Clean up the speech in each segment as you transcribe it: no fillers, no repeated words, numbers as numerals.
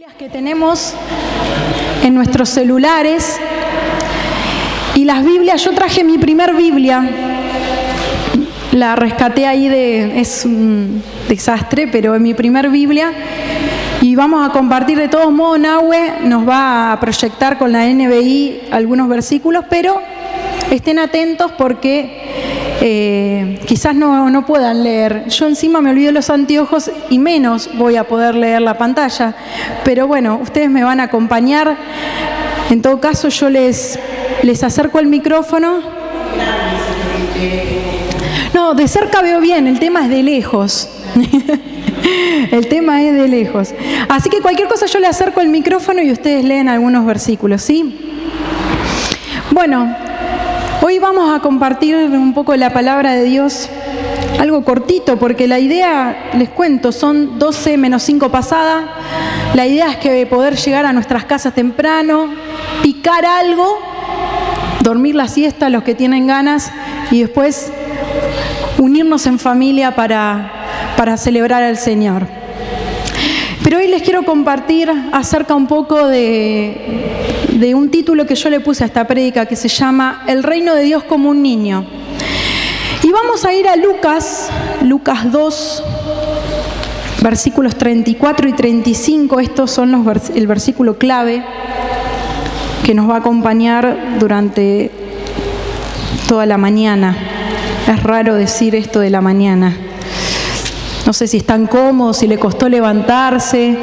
Biblias que tenemos en nuestros celulares y las Biblias, yo traje mi primer Biblia, la rescaté ahí es un desastre, pero en mi primer Biblia, y vamos a compartir. De todos modos, Nahue nos va a proyectar con la NBI algunos versículos, pero estén atentos porque quizás no puedan leer. Yo encima me olvidé los anteojos y menos voy a poder leer la pantalla, pero bueno, ustedes me van a acompañar. En todo caso, yo les acerco el micrófono. No, de cerca veo bien, el tema es de lejos. El tema es de lejos. Así que cualquier cosa yo le acerco el micrófono y ustedes leen algunos versículos, ¿sí? Bueno, hoy vamos a compartir un poco la palabra de Dios, algo cortito, porque la idea, les cuento, son 12 menos 5 pasadas. La idea es que poder llegar a nuestras casas temprano, picar algo, dormir la siesta los que tienen ganas y después unirnos en familia para celebrar al Señor. Pero hoy les quiero compartir acerca un poco de un título que yo le puse a esta prédica que se llama El reino de Dios como un niño. Y vamos a ir a Lucas 2, versículos 34 y 35. Estos son el versículo clave que nos va a acompañar durante toda la mañana. Es raro decir esto de la mañana. No sé si están cómodos, si le costó levantarse,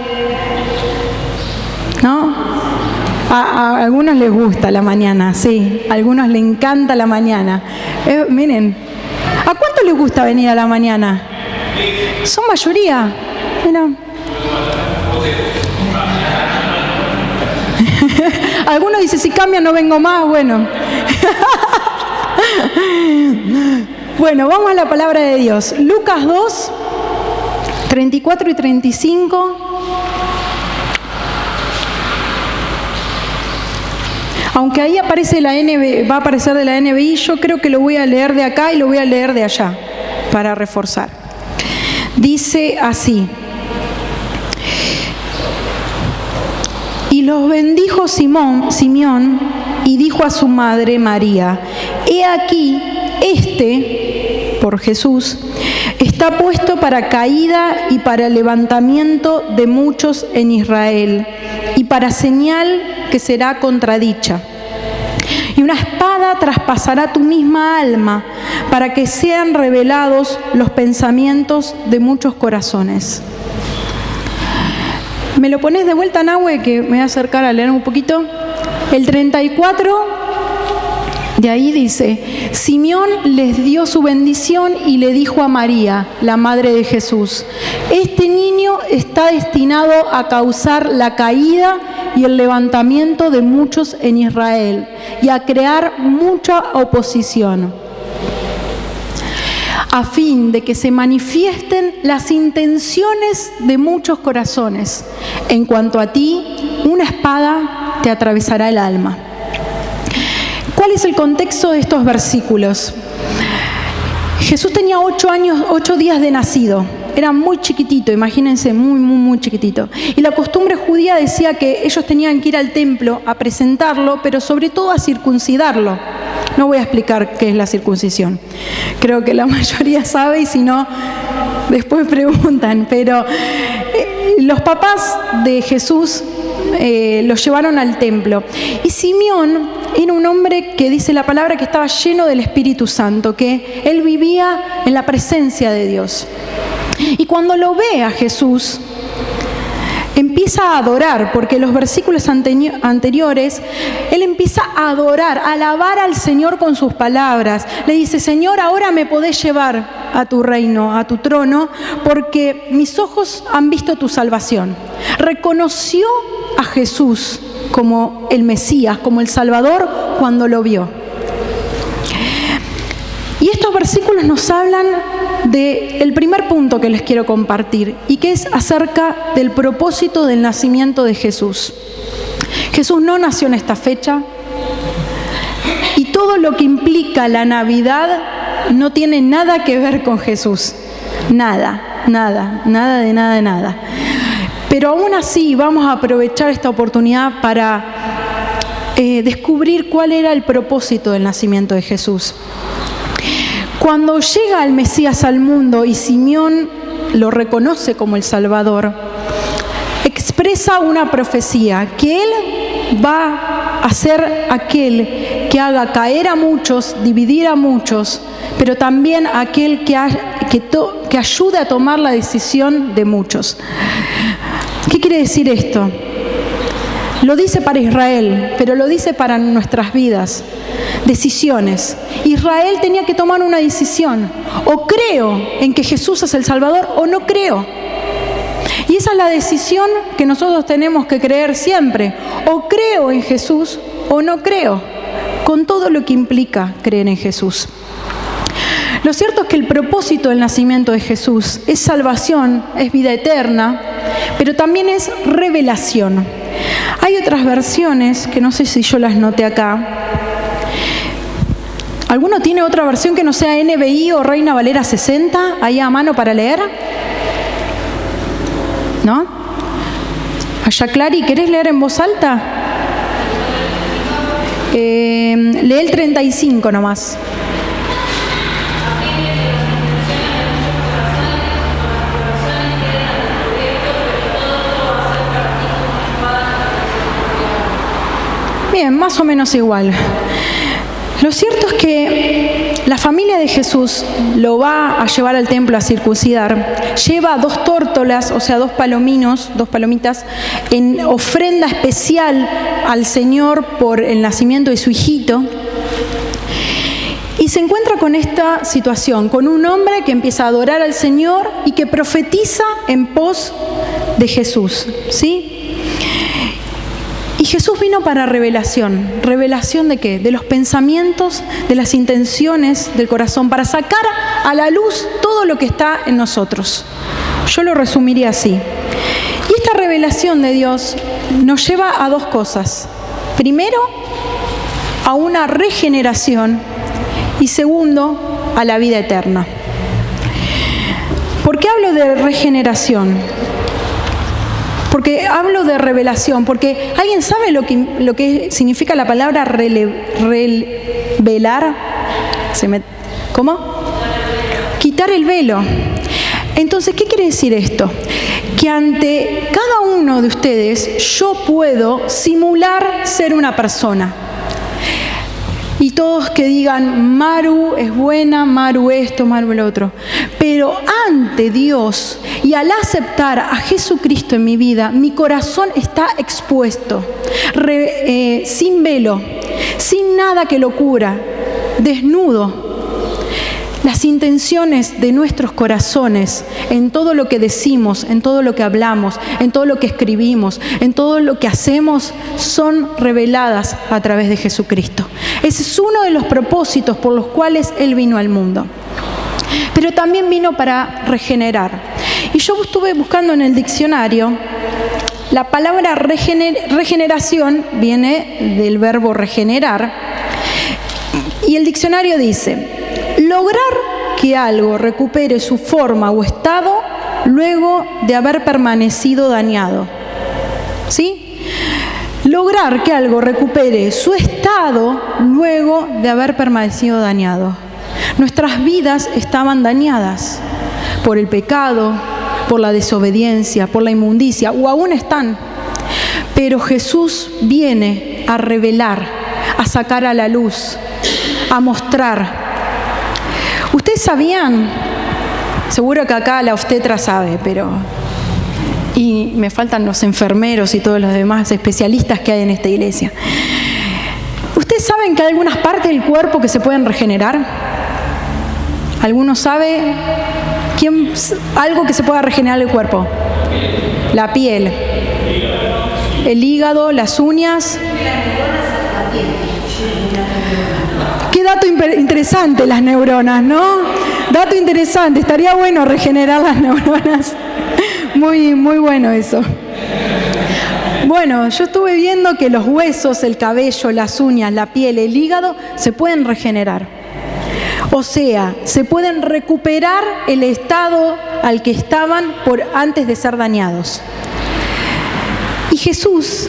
¿no? A algunos les gusta la mañana, sí. A algunos les encanta la mañana. Miren, ¿a cuánto les gusta venir a la mañana? Son mayoría. Mira. Algunos dicen, si cambia no vengo más, bueno. Bueno, vamos a la palabra de Dios. Lucas 2, 34 y 35. Aunque ahí aparece va a aparecer de la NBI, yo creo que lo voy a leer de acá y lo voy a leer de allá, para reforzar. Dice así. Y los bendijo Simeón y dijo a su madre María: He aquí, por Jesús, está puesto para caída y para levantamiento de muchos en Israel, y para señal que será contradicha. Y una espada traspasará tu misma alma, para que sean revelados los pensamientos de muchos corazones. ¿Me lo pones de vuelta, Nahue, que me voy a acercar a leer un poquito? El 34, de ahí dice: Simeón les dio su bendición y le dijo a María, la madre de Jesús: Este niño está destinado a causar la caída y el levantamiento de muchos en Israel y a crear mucha oposición, a fin de que se manifiesten las intenciones de muchos corazones. En cuanto a ti, una espada te atravesará el alma. ¿Cuál es el contexto de estos versículos? Jesús tenía 8 días de nacido. Era muy chiquitito, imagínense, muy chiquitito. Y la costumbre judía decía que ellos tenían que ir al templo a presentarlo, pero sobre todo a circuncidarlo. No voy a explicar qué es la circuncisión. Creo que la mayoría sabe y si no, después preguntan. Pero los papás de Jesús los llevaron al templo. Y Simeón era un hombre que dice la palabra que estaba lleno del Espíritu Santo, que él vivía en la presencia de Dios. Y cuando lo ve a Jesús, empieza a adorar, porque los versículos anteriores, él empieza a adorar, a alabar al Señor con sus palabras. Le dice: Señor, ahora me podés llevar a tu reino, a tu trono, porque mis ojos han visto tu salvación. Reconoció a Jesús como el Mesías, como el Salvador, cuando lo vio. Y estos versículos nos hablan del primer punto que les quiero compartir, y que es acerca del propósito del nacimiento de Jesús. Jesús no nació en esta fecha, y todo lo que implica la Navidad no tiene nada que ver con Jesús. Nada. Pero aún así vamos a aprovechar esta oportunidad para descubrir cuál era el propósito del nacimiento de Jesús. Cuando llega el Mesías al mundo y Simeón lo reconoce como el Salvador, expresa una profecía, que Él va a ser aquel que haga caer a muchos, dividir a muchos, pero también aquel que ayude a tomar la decisión de muchos. ¿Qué quiere decir esto? Lo dice para Israel, pero lo dice para nuestras vidas. Decisiones. Israel tenía que tomar una decisión. O creo en que Jesús es el Salvador o no creo. Y esa es la decisión que nosotros tenemos que creer siempre. O creo en Jesús o no creo, con todo lo que implica creer en Jesús. Lo cierto es que el propósito del nacimiento de Jesús es salvación, es vida eterna, pero también es revelación. Hay otras versiones, que no sé si yo las noté acá. ¿Alguno tiene otra versión que no sea NBI o Reina Valera 60 ahí a mano para leer? ¿No? Allá, Clary, ¿querés leer en voz alta? Lee el 35 nomás. Bien, más o menos igual. Lo cierto es que la familia de Jesús lo va a llevar al templo a circuncidar. Lleva 2 tórtolas, o sea, 2 palomitas, en ofrenda especial al Señor por el nacimiento de su hijito. Y se encuentra con esta situación, con un hombre que empieza a adorar al Señor y que profetiza en pos de Jesús, ¿sí? Y Jesús vino para revelación. ¿Revelación de qué? De los pensamientos, de las intenciones del corazón, para sacar a la luz todo lo que está en nosotros. Yo lo resumiría así. Y esta revelación de Dios nos lleva a 2 cosas. Primero, a una regeneración y segundo, a la vida eterna. ¿Por qué hablo de regeneración? Porque hablo de revelación, porque ¿alguien sabe lo que significa la palabra revelar? ¿Cómo? Quitar el velo. Entonces, ¿qué quiere decir esto? Que ante cada uno de ustedes yo puedo simular ser una persona. Y todos que digan, Maru es buena, Maru esto, Maru el otro. Pero ante Dios y al aceptar a Jesucristo en mi vida, mi corazón está expuesto, sin velo, sin nada que lo cubra, desnudo. Las intenciones de nuestros corazones, en todo lo que decimos, en todo lo que hablamos, en todo lo que escribimos, en todo lo que hacemos, son reveladas a través de Jesucristo. Ese es uno de los propósitos por los cuales Él vino al mundo. Pero también vino para regenerar. Y yo estuve buscando en el diccionario, la palabra regeneración viene del verbo regenerar, y el diccionario dice: lograr que algo recupere su forma o estado luego de haber permanecido dañado. ¿Sí? Lograr que algo recupere su estado luego de haber permanecido dañado. Nuestras vidas estaban dañadas por el pecado, por la desobediencia, por la inmundicia, o aún están. Pero Jesús viene a revelar, a sacar a la luz, a mostrar. ¿Ustedes sabían? Seguro que acá la obstetra sabe, pero... Y me faltan los enfermeros y todos los demás especialistas que hay en esta iglesia. ¿Ustedes saben que hay algunas partes del cuerpo que se pueden regenerar? ¿Alguno sabe algo que se pueda regenerar el cuerpo? La piel, el hígado, las uñas. Qué dato interesante, las neuronas, ¿no? Dato interesante, estaría bueno regenerar las neuronas. Muy, muy bueno eso. Bueno, yo estuve viendo que los huesos, el cabello, las uñas, la piel, el hígado se pueden regenerar. O sea, se pueden recuperar el estado al que estaban antes de ser dañados. Y Jesús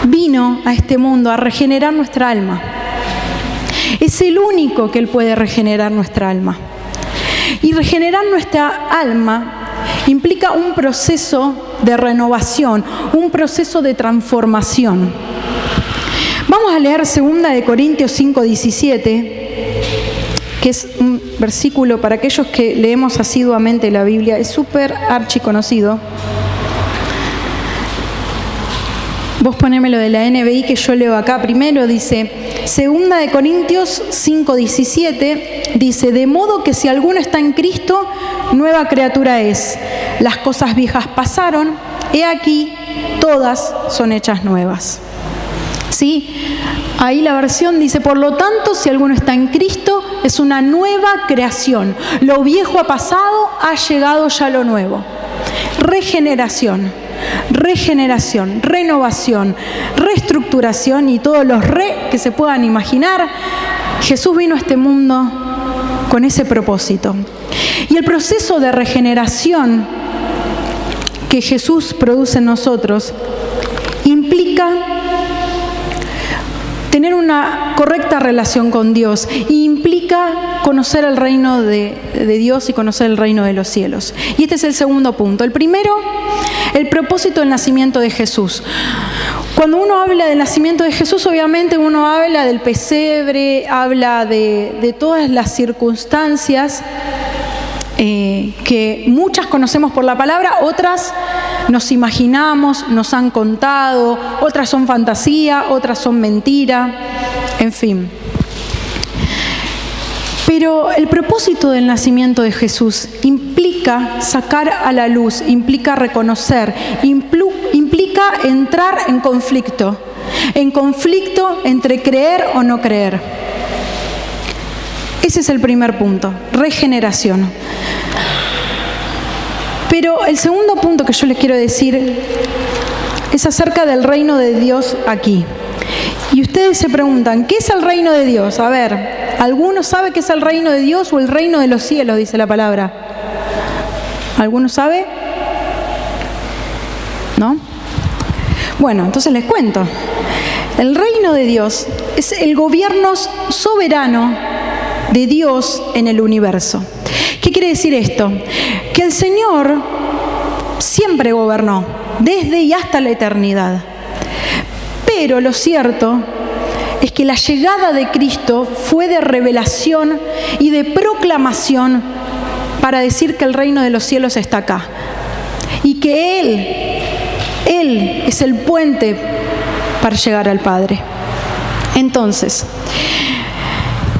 vino a este mundo a regenerar nuestra alma. Es el único que Él puede regenerar nuestra alma. Y regenerar nuestra alma implica un proceso de renovación, un proceso de transformación. Vamos a leer 2 Corintios 5:17, que es un versículo para aquellos que leemos asiduamente la Biblia, es súper archiconocido. Vos ponémelo de la NBI que yo leo acá primero, dice, 2 Corintios 5:17, dice, de modo que si alguno está en Cristo, nueva criatura es. Las cosas viejas pasaron, he aquí, todas son hechas nuevas. ¿Sí? Ahí la versión dice, por lo tanto, si alguno está en Cristo, es una nueva creación. Lo viejo ha pasado, ha llegado ya lo nuevo. Regeneración, renovación, reestructuración y todos los que se puedan imaginar. Jesús vino a este mundo con ese propósito. Y el proceso de regeneración que Jesús produce en nosotros implica tener una correcta relación con Dios, implica conocer el reino de Dios y conocer el reino de los cielos. Y este es el segundo punto. El primero, el propósito del nacimiento de Jesús. Cuando uno habla del nacimiento de Jesús, obviamente uno habla del pesebre, habla de todas las circunstancias que muchas conocemos por la palabra, otras nos imaginamos, nos han contado, otras son fantasía, otras son mentira, en fin. Pero el propósito del nacimiento de Jesús implica sacar a la luz, implica reconocer, implica entrar en conflicto entre creer o no creer. Ese es el primer punto, regeneración. Pero el segundo punto que yo les quiero decir es acerca del reino de Dios aquí. Y ustedes se preguntan, ¿qué es el reino de Dios? A ver, ¿alguno sabe qué es el reino de Dios o el reino de los cielos, dice la palabra? ¿Alguno sabe? ¿No? Bueno, entonces les cuento. El reino de Dios es el gobierno soberano de Dios en el universo. ¿Qué quiere decir esto? Que el Señor siempre gobernó, desde y hasta la eternidad. Pero lo cierto es que la llegada de Cristo fue de revelación y de proclamación para decir que el reino de los cielos está acá. Y que Él es el puente para llegar al Padre. Entonces,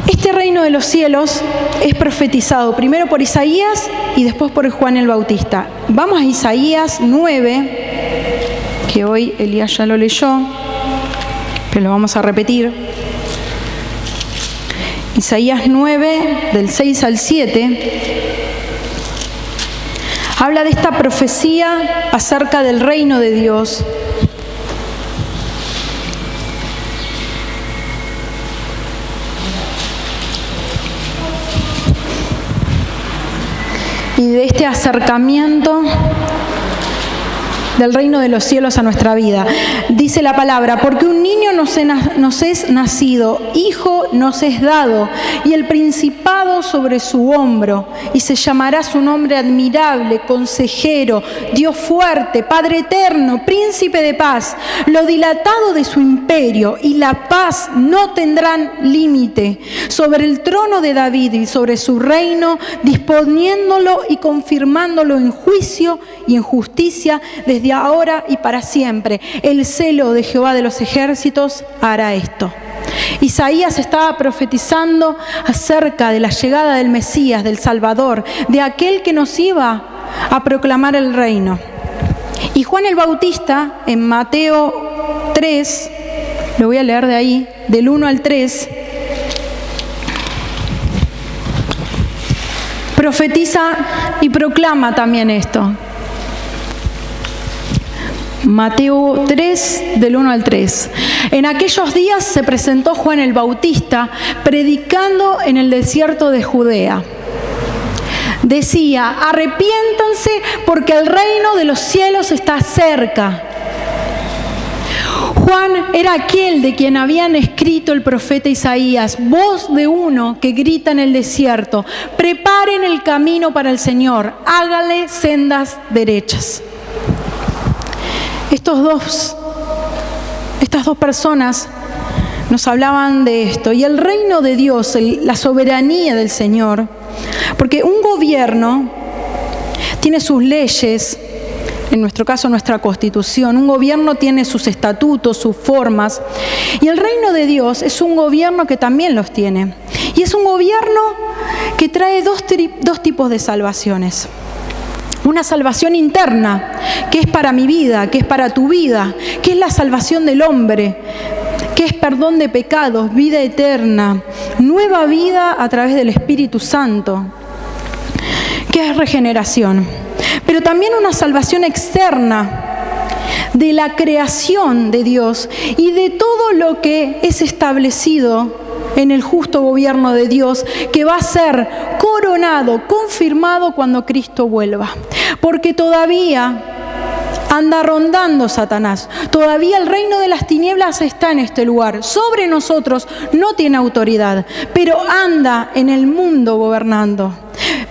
este reino de los cielos es profetizado primero por Isaías y después por Juan el Bautista. Vamos a Isaías 9, que hoy Elías ya lo leyó, pero lo vamos a repetir. Isaías 9, del 6 al 7, habla de esta profecía acerca del reino de Dios. Y de este acercamiento del reino de los cielos a nuestra vida. Dice la palabra, porque un niño nos es nacido, hijo nos es dado, y el principado sobre su hombro, y se llamará su nombre admirable, consejero, Dios fuerte, Padre eterno, príncipe de paz. Lo dilatado de su imperio y la paz no tendrán límite sobre el trono de David y sobre su reino, disponiéndolo y confirmándolo en juicio y en justicia desde ahora y para siempre. El celo de Jehová de los ejércitos hará esto. Isaías estaba profetizando acerca de la llegada del Mesías, del Salvador, de aquel que nos iba a proclamar el reino. Y Juan el Bautista, en Mateo 3, lo voy a leer de ahí, del 1 al 3, profetiza y proclama también esto. Mateo 3, del 1 al 3. En aquellos días se presentó Juan el Bautista predicando en el desierto de Judea. Decía, arrepiéntanse porque el reino de los cielos está cerca. Juan era aquel de quien habían escrito el profeta Isaías, voz de uno que grita en el desierto, preparen el camino para el Señor, hágale sendas derechas. Estas dos personas nos hablaban de esto. Y el reino de Dios, la soberanía del Señor, porque un gobierno tiene sus leyes, en nuestro caso nuestra Constitución, un gobierno tiene sus estatutos, sus formas, y el reino de Dios es un gobierno que también los tiene. Y es un gobierno que trae dos tipos de salvaciones. Una salvación interna, que es para mi vida, que es para tu vida, que es la salvación del hombre, que es perdón de pecados, vida eterna, nueva vida a través del Espíritu Santo, que es regeneración. Pero también una salvación externa de la creación de Dios y de todo lo que es establecido en el justo gobierno de Dios, que va a ser coronado, confirmado cuando Cristo vuelva. Porque todavía anda rondando Satanás, todavía el reino de las tinieblas está en este lugar, sobre nosotros no tiene autoridad, pero anda en el mundo gobernando.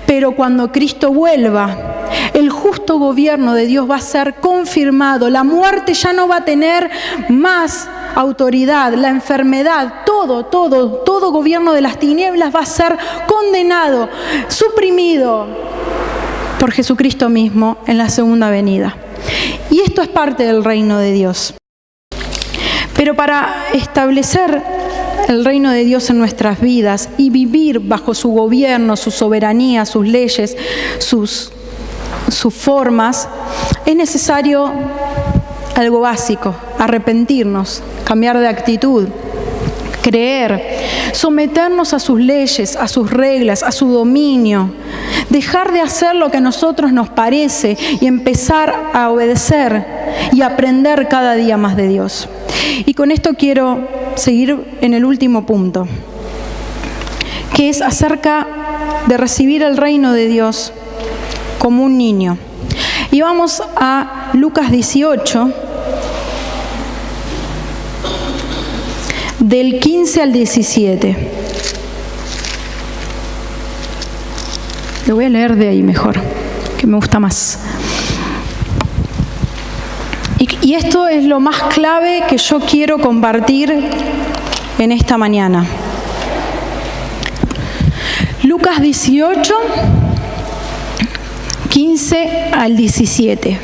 Pero cuando Cristo vuelva, el justo gobierno de Dios va a ser confirmado, la muerte ya no va a tener más autoridad, la enfermedad, todo gobierno de las tinieblas va a ser condenado, suprimido por Jesucristo mismo en la segunda venida. Y esto es parte del reino de Dios. Pero para establecer el reino de Dios en nuestras vidas y vivir bajo su gobierno, su soberanía, sus leyes, sus formas, es necesario algo básico: arrepentirnos, cambiar de actitud, creer, someternos a sus leyes, a sus reglas, a su dominio, dejar de hacer lo que a nosotros nos parece y empezar a obedecer y aprender cada día más de Dios. Y con esto quiero seguir en el último punto, que es acerca de recibir el reino de Dios como un niño. Y vamos a Lucas 18, del 15 al 17. Lo voy a leer de ahí mejor, que me gusta más. Y esto es lo más clave que yo quiero compartir en esta mañana. Lucas 18, 15 al 17.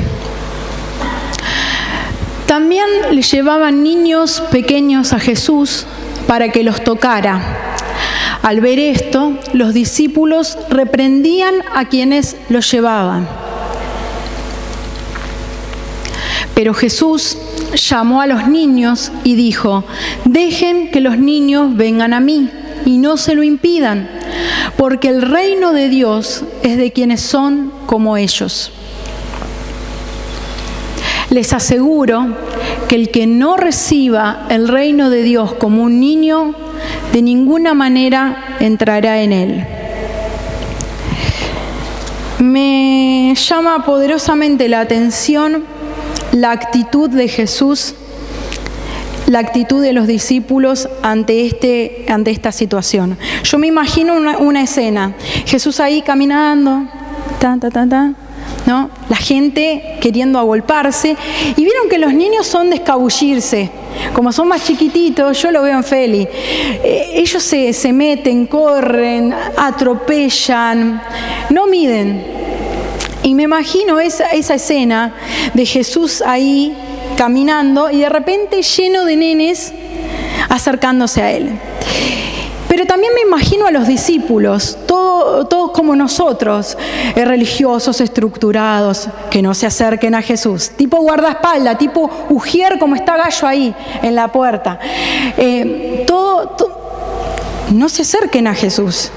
También le llevaban niños pequeños a Jesús para que los tocara. Al ver esto, los discípulos reprendían a quienes los llevaban. Pero Jesús llamó a los niños y dijo: dejen que los niños vengan a mí y no se lo impidan, porque el reino de Dios es de quienes son como ellos. Les aseguro que el que no reciba el reino de Dios como un niño, de ninguna manera entrará en él. Me llama poderosamente la atención la actitud de Jesús, la actitud de los discípulos ante esta situación. Yo me imagino una escena, Jesús ahí caminando, ¿no? La gente queriendo agolparse, y vieron que los niños son de escabullirse, como son más chiquititos, yo lo veo en Feli, ellos se meten, corren, atropellan, no miden. Y me imagino esa escena de Jesús ahí caminando y de repente lleno de nenes acercándose a él. Pero también me imagino a los discípulos, todos como nosotros, religiosos, estructurados, que no se acerquen a Jesús, tipo guardaespaldas, tipo Ujier, como está Gallo ahí en la puerta. No se acerquen a Jesús,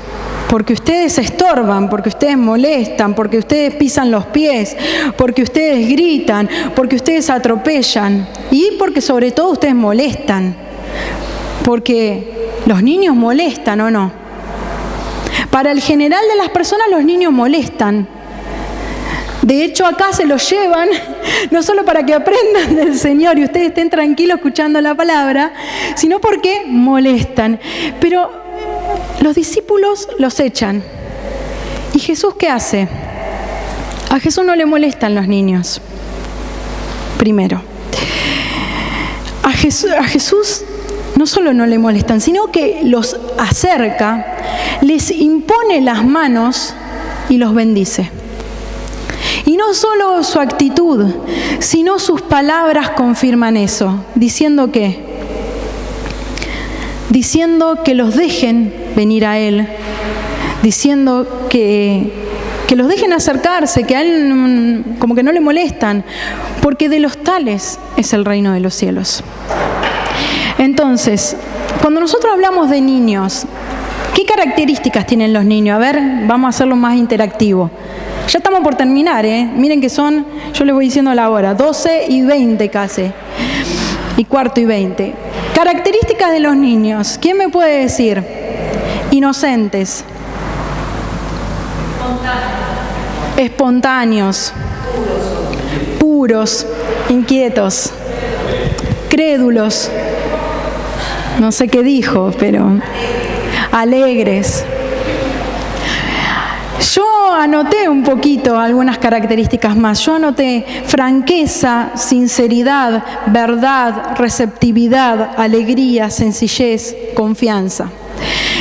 porque ustedes estorban, porque ustedes molestan, porque ustedes pisan los pies, porque ustedes gritan, porque ustedes atropellan y porque sobre todo ustedes molestan, porque los niños molestan, ¿o no? Para el general de las personas los niños molestan. De hecho, acá se los llevan, no solo para que aprendan del Señor y ustedes estén tranquilos escuchando la palabra, sino porque molestan. Pero los discípulos los echan. ¿Y Jesús qué hace? A Jesús no le molestan los niños. Primero. A Jesús no solo no le molestan, sino que los acerca, les impone las manos y los bendice. Y no solo su actitud, sino sus palabras confirman eso. ¿Diciendo qué? Diciendo que los dejen venir a Él. Diciendo que los dejen acercarse, que a Él como que no le molestan. Porque de los tales es el reino de los cielos. Entonces, cuando nosotros hablamos de niños, ¿qué características tienen los niños? A ver, vamos a hacerlo más interactivo. Ya estamos por terminar, Miren que son, yo les voy diciendo la hora, 12 y 20 casi. Y cuarto y 20. Características de los niños. ¿Quién me puede decir? Inocentes. Espontáneos. Puros. Inquietos. Crédulos. No sé qué dijo, pero alegres. Yo anoté un poquito algunas características más. Yo anoté franqueza, sinceridad, verdad, receptividad, alegría, sencillez, confianza.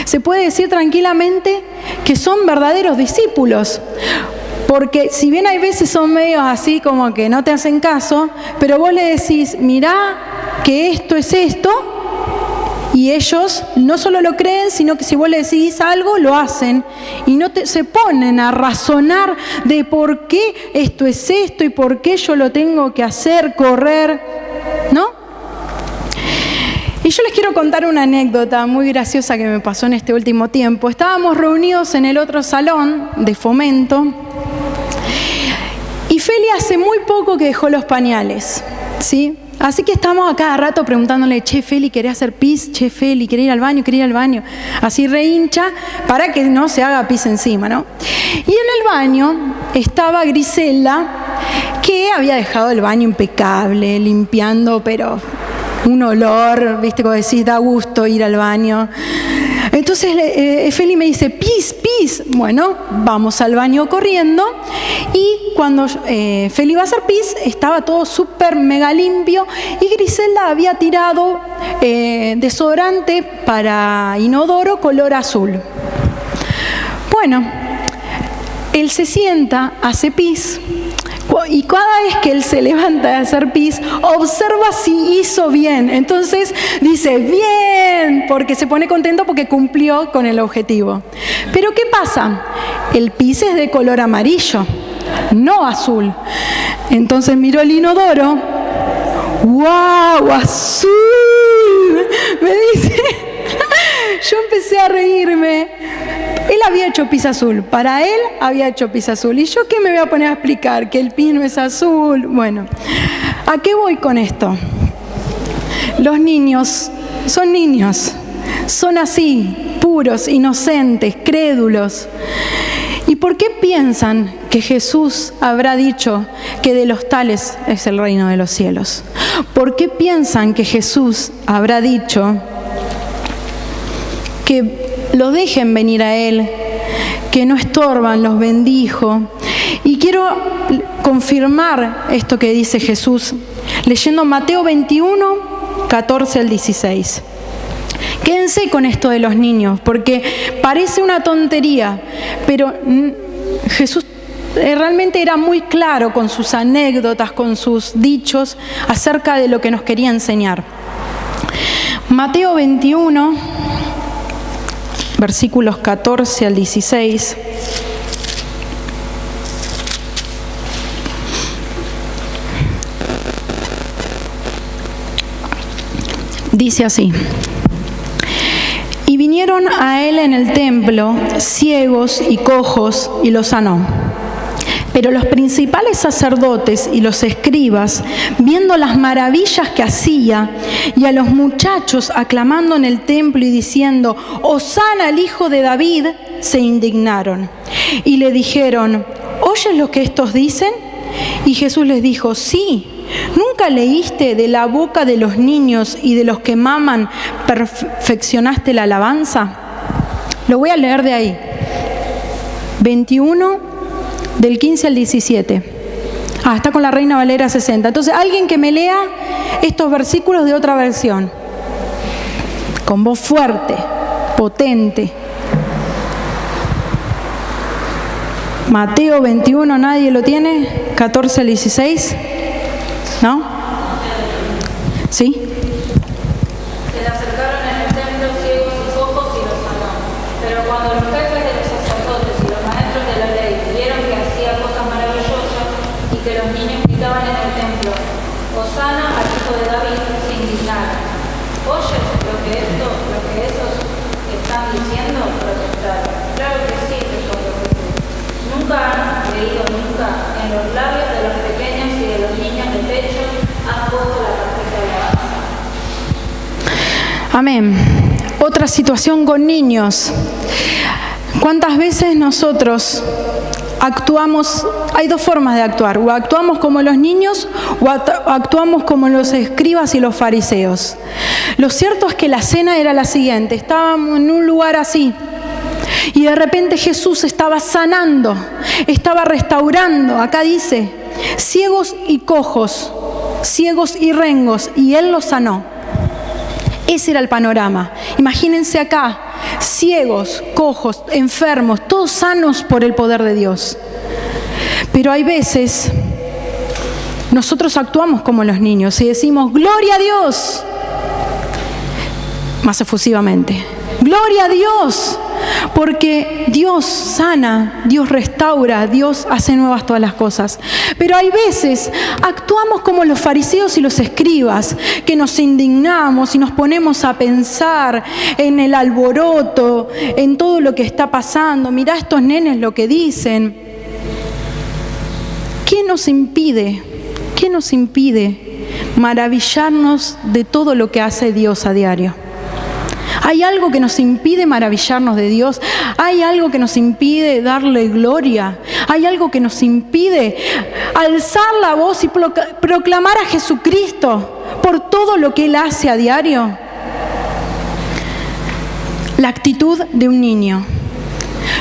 Se puede decir tranquilamente que son verdaderos discípulos, porque si bien hay veces son medios así como que no te hacen caso, pero vos le decís, mirá que esto es esto, y ellos no solo lo creen, sino que si vos le decís algo, lo hacen. Y no se ponen a razonar de por qué esto es esto y por qué yo lo tengo que hacer, correr, ¿no? Y yo les quiero contar una anécdota muy graciosa que me pasó en este último tiempo. Estábamos reunidos en el otro salón de Fomento y Feli hace muy poco que dejó los pañales, ¿sí? Así que estamos a cada rato preguntándole, che, Feli, ¿querés hacer pis? Che, Feli, ¿querés ir al baño? ¿Querés ir al baño? Así rehincha para que no se haga pis encima, ¿no? Y en el baño estaba Griselda, que había dejado el baño impecable, limpiando, pero un olor, ¿viste? Como decís, da gusto ir al baño. Entonces Feli me dice, pis, pis. Bueno, vamos al baño corriendo y cuando Feli va a hacer pis, estaba todo súper mega limpio y Griselda había tirado desodorante para inodoro color azul. Bueno, él se sienta, hace pis. Y cada vez que él se levanta de hacer pis, observa si hizo bien. Entonces dice, bien, porque se pone contento porque cumplió con el objetivo. Pero ¿qué pasa? El pis es de color amarillo, no azul. Entonces miró el inodoro. ¡Wow! ¡Azul! Me dice. Yo empecé a reírme. Él había hecho pis azul, para él había hecho pis azul. ¿Y yo qué me voy a poner a explicar? Que el pis no es azul. Bueno, ¿a qué voy con esto? Los niños, son así, puros, inocentes, crédulos. ¿Y por qué piensan que Jesús habrá dicho que de los tales es el reino de los cielos? ¿Por qué piensan que Jesús habrá dicho que los dejen venir a Él, que no estorban, los bendijo? Y quiero confirmar esto que dice Jesús, leyendo Mateo 21, 14 al 16. Quédense con esto de los niños, porque parece una tontería, pero Jesús realmente era muy claro con sus anécdotas, con sus dichos acerca de lo que nos quería enseñar. Mateo 21, versículos 14 al 16. Dice así: y vinieron a él en el templo ciegos y cojos y los sanó. Pero los principales sacerdotes y los escribas, viendo las maravillas que hacía y a los muchachos aclamando en el templo y diciendo, Hosana al Hijo de David, se indignaron. Y le dijeron, ¿oyes lo que estos dicen? Y Jesús les dijo, sí. ¿Nunca leíste de la boca de los niños y de los que maman perfeccionaste la alabanza? Lo voy a leer de ahí. 21, del 15 al 17. Está con la Reina Valera 60. Entonces, alguien que me lea estos versículos de otra versión. Con voz fuerte, potente. Mateo 21, ¿nadie lo tiene? 14 al 16. ¿No? ¿Sí? Se le acercaron en el templo ciegos y cojos y los sanó. Pero cuando los jefes de los sacerdotes y los maestros de la ley vieron que hacía cosas maravillosas y que los niños gritaban en el templo, Hosana al hijo de David, se indignaron. ¿Oyes lo que esos están diciendo? Protestaron. Claro que sí, respondió Jesús. Nunca han leído en los labios de los pequeños y de los niños de pecho han puesto la perfecta alabanza. Amén. Otra situación con niños. ¿Cuántas veces nosotros actuamos? Hay dos formas de actuar. O actuamos como los niños o actuamos como los escribas y los fariseos. Lo cierto es que la escena era la siguiente. Estábamos en un lugar así. Y de repente Jesús estaba sanando, estaba restaurando. Acá dice, ciegos y cojos, ciegos y rengos, y Él los sanó. Ese era el panorama. Imagínense acá, ciegos, cojos, enfermos, todos sanos por el poder de Dios. Pero hay veces, nosotros actuamos como los niños y decimos, ¡gloria a Dios! Más efusivamente, ¡gloria a Dios! Porque Dios sana, Dios restaura, Dios hace nuevas todas las cosas. Pero hay veces actuamos como los fariseos y los escribas, que nos indignamos y nos ponemos a pensar en el alboroto, en todo lo que está pasando. Mirá estos nenes lo que dicen. ¿Qué nos impide maravillarnos de todo lo que hace Dios a diario? ¿Hay algo que nos impide maravillarnos de Dios? ¿Hay algo que nos impide darle gloria? ¿Hay algo que nos impide alzar la voz y proclamar a Jesucristo por todo lo que Él hace a diario? La actitud de un niño.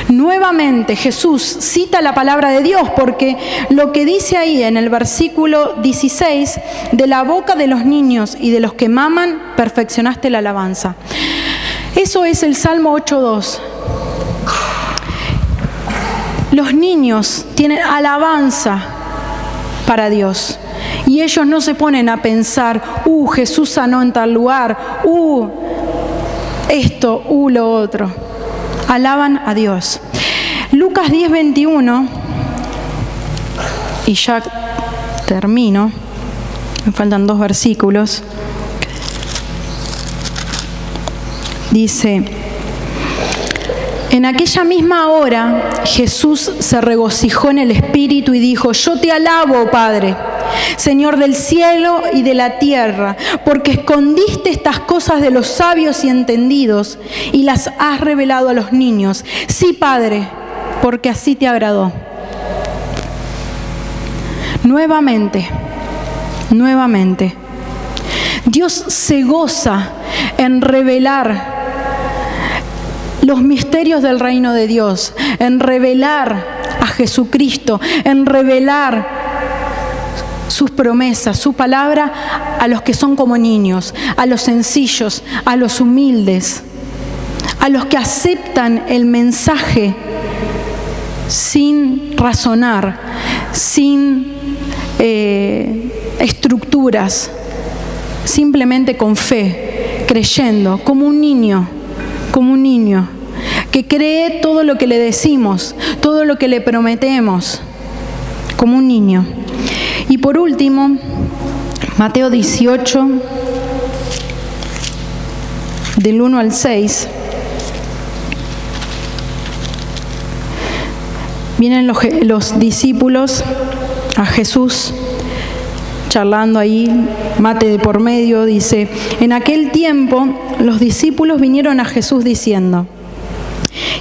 Nuevamente Jesús cita la palabra de Dios porque lo que dice ahí en el versículo 16, de la boca de los niños y de los que maman, perfeccionaste la alabanza. Eso es el Salmo 8.2. Los niños tienen alabanza para Dios y ellos no se ponen a pensar, Jesús sanó en tal lugar, esto, lo otro. Alaban a Dios. Lucas 10:21, y ya termino, me faltan 2 versículos. Dice, en aquella misma hora Jesús se regocijó en el Espíritu y dijo, yo te alabo, Padre, Señor del cielo y de la tierra, porque escondiste estas cosas de los sabios y entendidos y las has revelado a los niños. Sí, Padre, porque así te agradó. Nuevamente, Dios se goza en revelar los misterios del reino de Dios, en revelar a Jesucristo, en revelar sus promesas, su palabra a los que son como niños, a los sencillos, a los humildes, a los que aceptan el mensaje sin razonar, sin estructuras, simplemente con fe, creyendo, como un niño que cree todo lo que le decimos, todo lo que le prometemos, como un niño. Y por último, Mateo 18, del 1 al 6, vienen los discípulos a Jesús, charlando ahí, mate de por medio, dice, en aquel tiempo los discípulos vinieron a Jesús diciendo,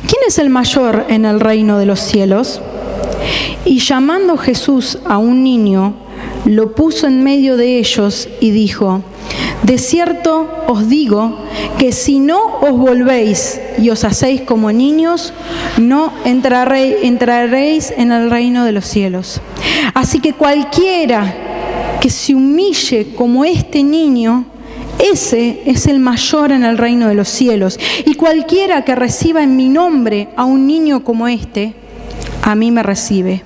¿quién es el mayor en el reino de los cielos? Y llamando Jesús a un niño, lo puso en medio de ellos y dijo: de cierto os digo que si no os volvéis y os hacéis como niños, no entraréis en el reino de los cielos. Así que cualquiera que se humille como este niño, ese es el mayor en el reino de los cielos. Y cualquiera que reciba en mi nombre a un niño como este, a mí me recibe.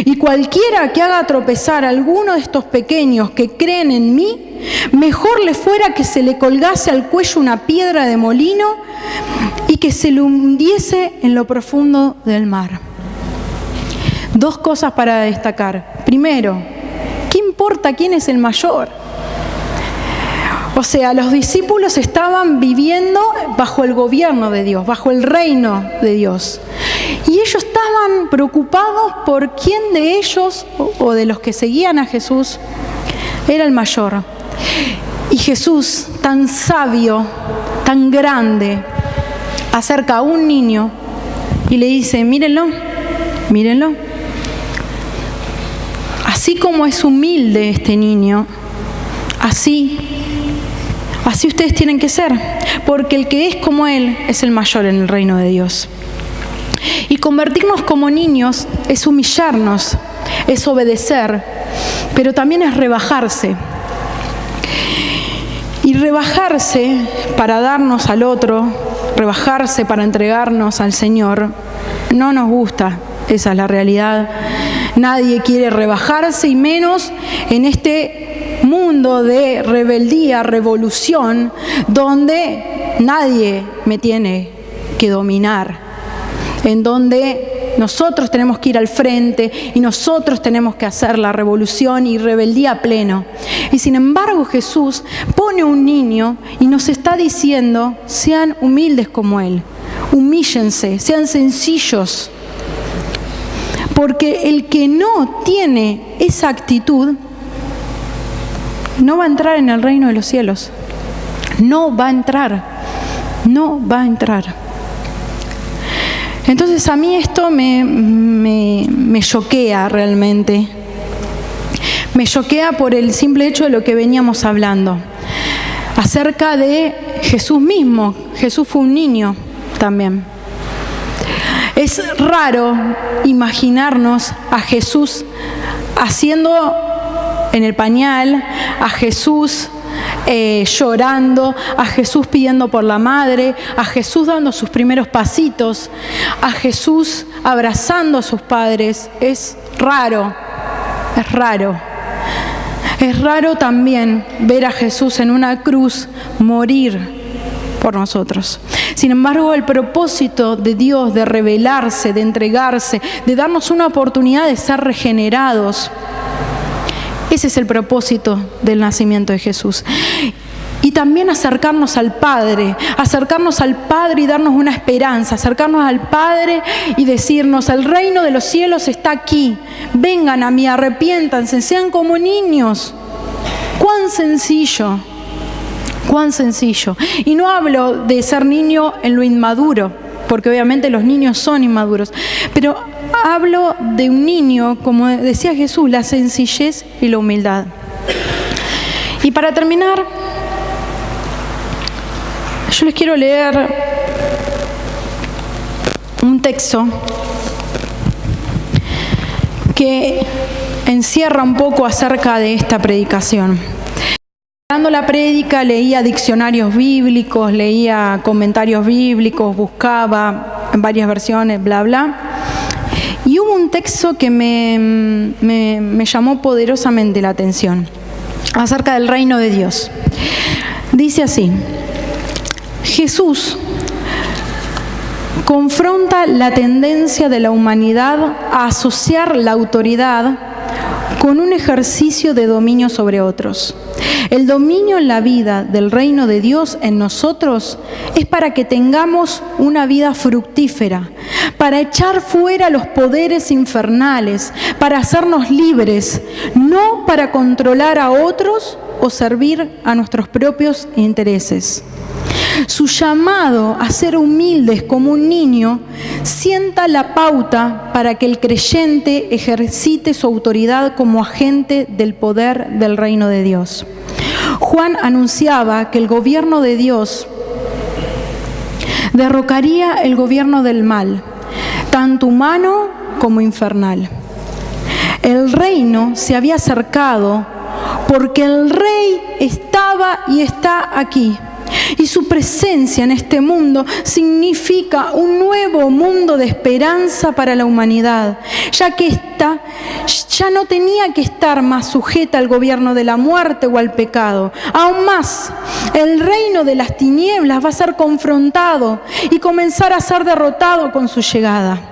Y cualquiera que haga tropezar a alguno de estos pequeños que creen en mí, mejor le fuera que se le colgase al cuello una piedra de molino y que se le hundiese en lo profundo del mar. Dos cosas para destacar. Primero, ¿qué importa quién es el mayor? O sea, los discípulos estaban viviendo bajo el gobierno de Dios, bajo el reino de Dios. Y ellos estaban preocupados por quién de ellos o de los que seguían a Jesús era el mayor. Y Jesús, tan sabio, tan grande, acerca a un niño y le dice: mírenlo, mírenlo. Así como es humilde este niño, así ustedes tienen que ser, porque el que es como él es el mayor en el reino de Dios. Y convertirnos como niños es humillarnos, es obedecer, pero también es rebajarse. Y rebajarse para darnos al otro, rebajarse para entregarnos al Señor, no nos gusta, esa es la realidad. Nadie quiere rebajarse, y menos en este mundo de rebeldía, revolución, donde nadie me tiene que dominar, en donde nosotros tenemos que ir al frente y nosotros tenemos que hacer la revolución y rebeldía a pleno. Y sin embargo Jesús pone un niño y nos está diciendo: sean humildes como Él, humíllense, sean sencillos. Porque el que no tiene esa actitud no va a entrar en el reino de los cielos. No va a entrar. No va a entrar. Entonces a mí esto me choquea realmente. Me choquea por el simple hecho de lo que veníamos hablando. Acerca de Jesús mismo. Jesús fue un niño también. Es raro imaginarnos a Jesús haciendo en el pañal, a Jesús llorando, a Jesús pidiendo por la madre, a Jesús dando sus primeros pasitos, a Jesús abrazando a sus padres. Es raro, es raro. Es raro también ver a Jesús en una cruz morir por nosotros. Sin embargo, el propósito de Dios de revelarse, de entregarse, de darnos una oportunidad de ser regenerados, ese es el propósito del nacimiento de Jesús. Y también acercarnos al Padre y darnos una esperanza, acercarnos al Padre y decirnos: el reino de los cielos está aquí, vengan a mí, arrepiéntanse, sean como niños. ¡Cuán sencillo! ¡Cuán sencillo! Y no hablo de ser niño en lo inmaduro, porque obviamente los niños son inmaduros, pero hablo de un niño, como decía Jesús, la sencillez y la humildad. Y para terminar, yo les quiero leer un texto que encierra un poco acerca de esta predicación. Dando la prédica, leía diccionarios bíblicos, leía comentarios bíblicos, buscaba en varias versiones, bla, bla. Y hubo un texto que me llamó poderosamente la atención, acerca del reino de Dios. Dice así: Jesús confronta la tendencia de la humanidad a asociar la autoridad con un ejercicio de dominio sobre otros. El dominio en la vida del reino de Dios en nosotros es para que tengamos una vida fructífera, para echar fuera los poderes infernales, para hacernos libres, no para controlar a otros o servir a nuestros propios intereses. Su llamado a ser humildes como un niño sienta la pauta para que el creyente ejercite su autoridad como agente del poder del reino de Dios. Juan anunciaba que el gobierno de Dios derrocaría el gobierno del mal, tanto humano como infernal. El reino se había acercado porque el rey estaba y está aquí. Y su presencia en este mundo significa un nuevo mundo de esperanza para la humanidad, ya que ésta ya no tenía que estar más sujeta al gobierno de la muerte o al pecado. Aún más, el reino de las tinieblas va a ser confrontado y comenzar a ser derrotado con su llegada.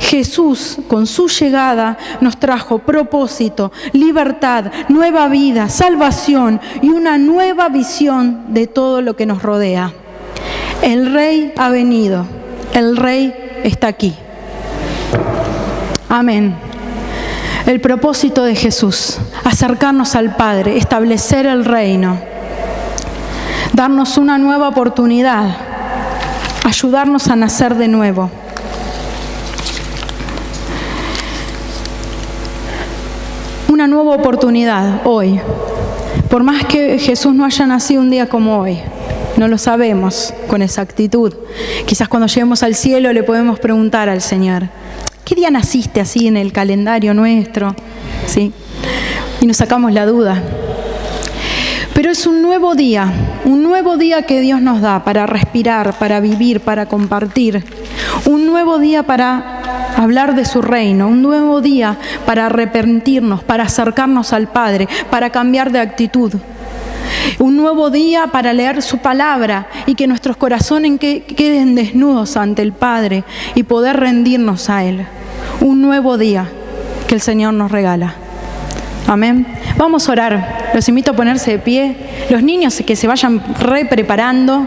Jesús, con su llegada, nos trajo propósito, libertad, nueva vida, salvación y una nueva visión de todo lo que nos rodea. El Rey ha venido, el Rey está aquí. Amén. El propósito de Jesús, acercarnos al Padre, establecer el reino, darnos una nueva oportunidad, ayudarnos a nacer de nuevo. Una nueva oportunidad hoy. Por más que Jesús no haya nacido un día como hoy, no lo sabemos con exactitud. Quizás cuando lleguemos al cielo le podemos preguntar al Señor, ¿qué día naciste así en el calendario nuestro? ¿Sí? Y nos sacamos la duda. Pero es un nuevo día que Dios nos da para respirar, para vivir, para compartir. Un nuevo día para hablar de su reino, un nuevo día para arrepentirnos, para acercarnos al Padre, para cambiar de actitud. Un nuevo día para leer su palabra y que nuestros corazones queden desnudos ante el Padre y poder rendirnos a Él. Un nuevo día que el Señor nos regala. Amén. Vamos a orar. Los invito a ponerse de pie. Los niños que se vayan preparando.